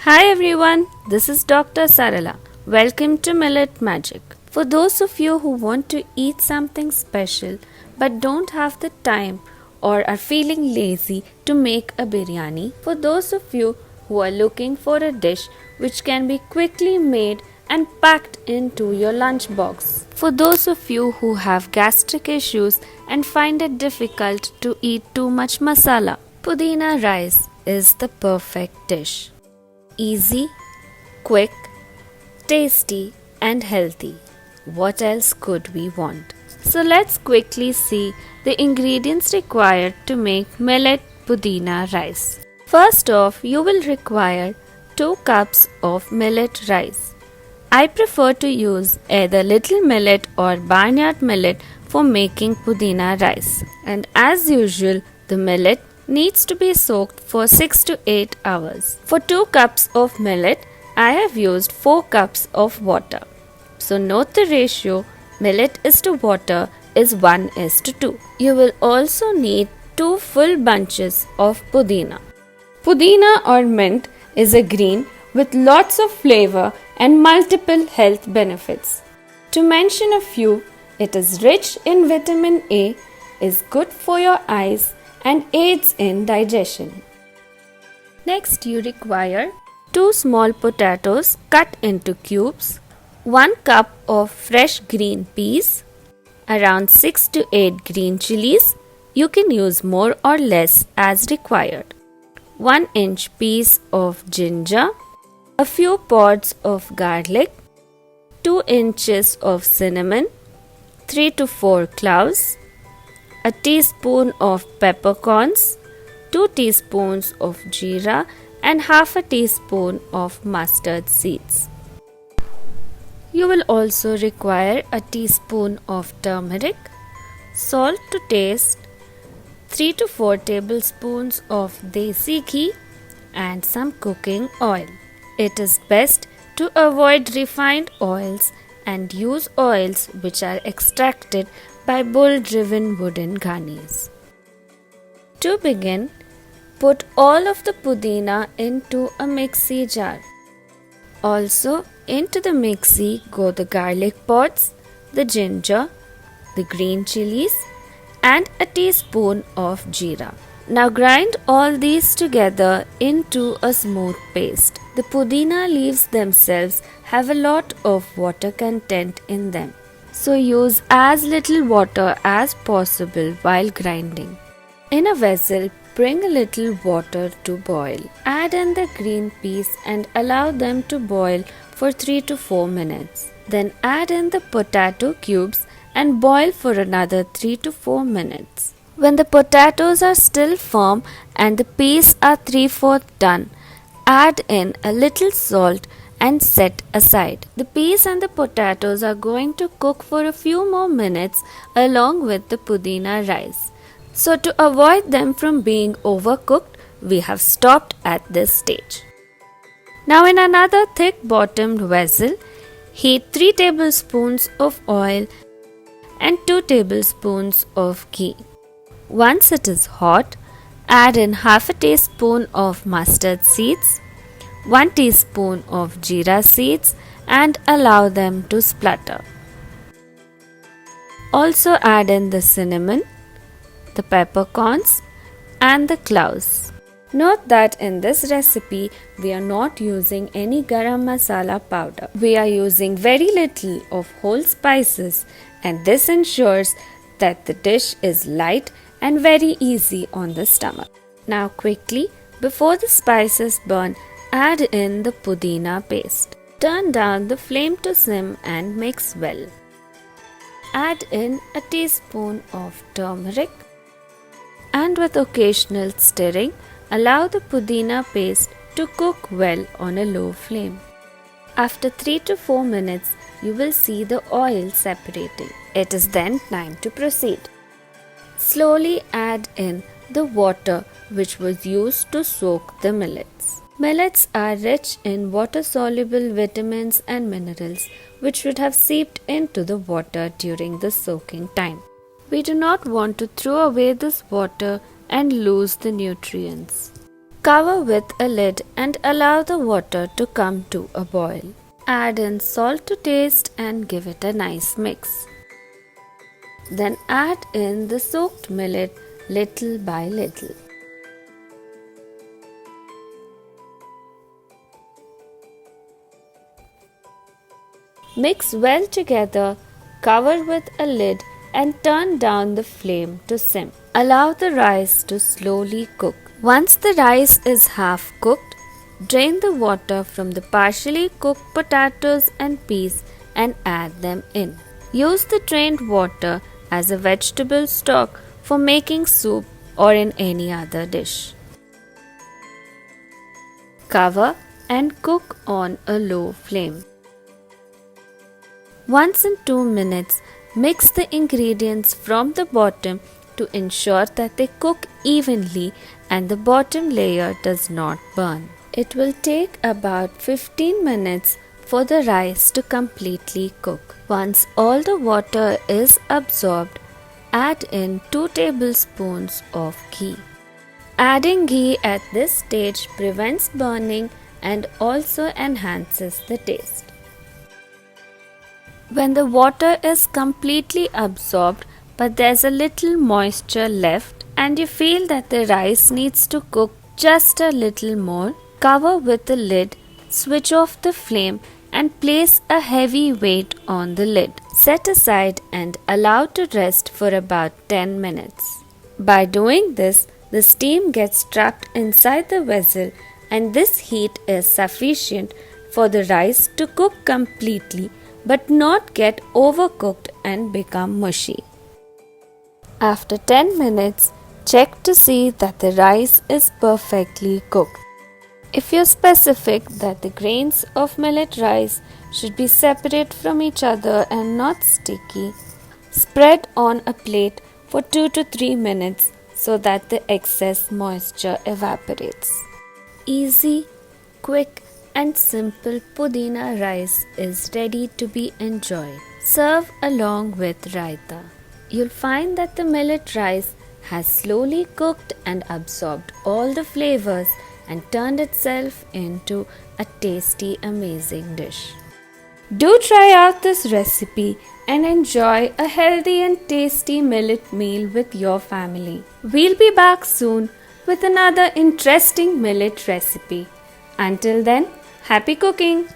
Hi everyone, this is Dr. Sarala. Welcome to Millet Magic. For those of you who want to eat something special but don't have the time or are feeling lazy to make a biryani, for those of you who are looking for a dish which can be quickly made and packed into your lunchbox, for those of you who have gastric issues and find it difficult to eat too much masala, Pudina rice is the perfect dish. Easy, quick, tasty and healthy. What else could we want? So let's quickly see the ingredients required to make Millet Pudina Rice. First off, you will require 2 cups of millet rice. I prefer to use either little millet or barnyard millet for making Pudina rice. And as usual, the millet needs to be soaked for 6 to 8 hours. For 2 cups of millet, I have used 4 cups of water. So note the ratio millet is to water is 1:2. You will also need 2 full bunches of pudina. Pudina or mint is a green with lots of flavor and multiple health benefits. To mention a few, it is rich in vitamin A, is good for your eyes, and aids in digestion. Next, you require 2 small potatoes cut into cubes, 1 cup of fresh green peas, around 6 to 8 green chilies. You can use more or less as required. 1-inch piece of ginger, a few pods of garlic, 2 inches of cinnamon, 3 to 4 cloves, a teaspoon of peppercorns, 2 teaspoons of jeera and half a teaspoon of mustard seeds. You will also require a teaspoon of turmeric, salt to taste, 3 to 4 tablespoons of desi ghee and some cooking oil. It is best to avoid refined oils and use oils which are extracted by bull-driven wooden ghanis. To begin, put all of the pudina into a mixie jar. Also, into the mixie go the garlic pods, the ginger, the green chilies, and a teaspoon of jeera. Now grind all these together into a smooth paste. The pudina leaves themselves have a lot of water content in them. So use as little water as possible while grinding. In a vessel, bring a little water to boil. Add in the green peas and allow them to boil for 3 to 4 minutes. Then add in the potato cubes and boil for another 3 to 4 minutes. When the potatoes are still firm and the peas are 3/4 done, add in a little salt and set aside. The peas and the potatoes are going to cook for a few more minutes along with the pudina rice. So to avoid them from being overcooked, we have stopped at this stage. Now in another thick bottomed vessel, heat 3 tablespoons of oil and 2 tablespoons of ghee. Once it is hot, add in half a teaspoon of mustard seeds, 1 teaspoon of jeera seeds and allow them to splutter. Also add in the cinnamon, the peppercorns and the cloves. Note that in this recipe we are not using any garam masala powder. We are using very little of whole spices and this ensures that the dish is light and very easy on the stomach. Now quickly, before the spices burn, add in the pudina paste. Turn down the flame to sim and mix well. Add in a teaspoon of turmeric and with occasional stirring, allow the pudina paste to cook well on a low flame. After 3 to 4 minutes, you will see the oil separating. It is then time to proceed. Slowly add in the water which was used to soak the millets. Millets are rich in water-soluble vitamins and minerals which would have seeped into the water during the soaking time. We do not want to throw away this water and lose the nutrients. Cover with a lid and allow the water to come to a boil. Add in salt to taste and give it a nice mix. Then add in the soaked millet little by little. Mix well together, cover with a lid and turn down the flame to simmer. Allow the rice to slowly cook. Once the rice is half cooked, drain the water from the partially cooked potatoes and peas and add them in. Use the drained water as a vegetable stock for making soup or in any other dish. Cover and cook on a low flame. Once in 2 minutes, mix the ingredients from the bottom to ensure that they cook evenly and the bottom layer does not burn. It will take about 15 minutes for the rice to completely cook. Once all the water is absorbed, add in 2 tablespoons of ghee. Adding ghee at this stage prevents burning and also enhances the taste. When the water is completely absorbed but there's a little moisture left and you feel that the rice needs to cook just a little more, cover with the lid, switch off the flame and place a heavy weight on the lid. Set aside and allow to rest for about 10 minutes. By doing this, the steam gets trapped inside the vessel and this heat is sufficient for the rice to cook completely but not get overcooked and become mushy. After 10 minutes, check to see that the rice is perfectly cooked. If you're specific that the grains of millet rice should be separate from each other and not sticky, spread on a plate for 2 to 3 minutes so that the excess moisture evaporates. Easy, quick and simple pudina rice is ready to be enjoyed. Serve along with raita. You'll find that the millet rice has slowly cooked and absorbed all the flavors and turned itself into a tasty, amazing dish. Do try out this recipe and enjoy a healthy and tasty millet meal with your family. We'll be back soon with another interesting millet recipe. Until then, happy cooking!